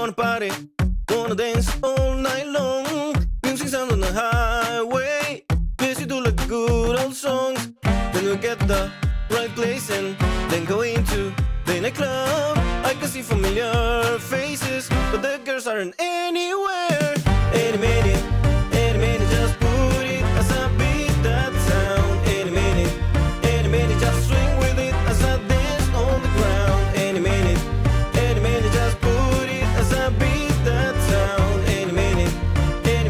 wanna party, wanna dance all night long. Music sound on the highway. Yes, you do like the good old songs. Then we get the right place and then go into the nightclub. I can see familiar faces, but the girls aren't anywhere. Any minute, just put it as I beat that sound. Any minute, just swing with it as I dance on the ground. Any minute, just put it as I beat that sound. Any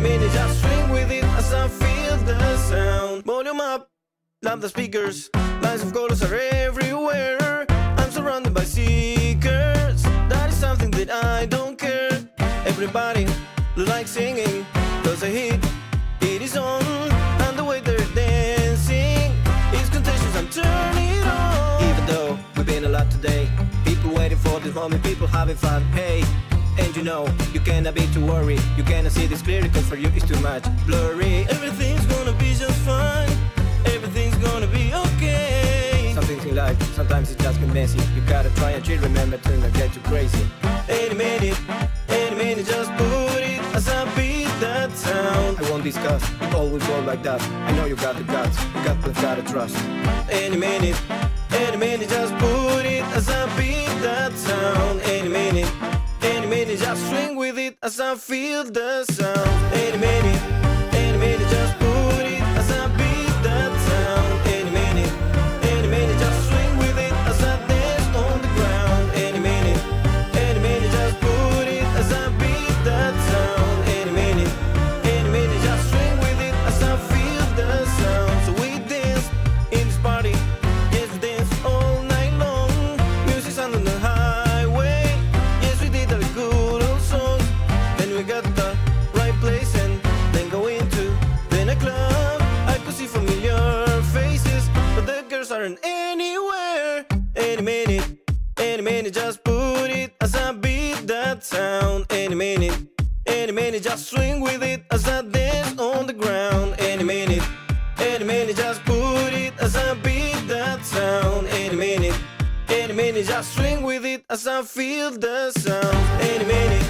minute, just swing with it as I feel the sound. Volume up, love the speakers. Lines of colors are everywhere. I'm surrounded by seekers. That is something that I don't care. Everybody like singing, cause the heat, it is on. And the way they're dancing is contagious, I'm turning it on. Even though we've been a lot today, people waiting for this moment, people having fun, hey. And you know, you cannot be too worried. You cannot see this clearly, cause for you it's too much blurry. Everything's gonna be just fine. Everything's gonna be okay. Some things in life, sometimes it just get messy. You gotta try and chill, remember to not get too crazy. Any minute, just put it as I beat that sound. I won't discuss, it always go like that. I know you got the guts, you gotta trust. Any minute, just put it as I beat that sound. Any minute, just swing with it as I feel the sound. Any minute, just put it as I beat that sound. Any minute, just swing with it as I dance on the ground. Any minute, just put it as I beat that sound. Any minute, just swing with it as I feel the sound. So we dance in this party, yes we dance all night long. Music sound on the highway, yes we did a good old song. Then we got the right place and then go into the nightclub. I could see familiar faces, but the girls aren't anywhere. Any minute, just put it as I beat that sound. Any minute, just swing with it as I dance on the ground. Any minute, just put it as I beat that sound. Any minute, just swing with it as I feel the sound. Any minute,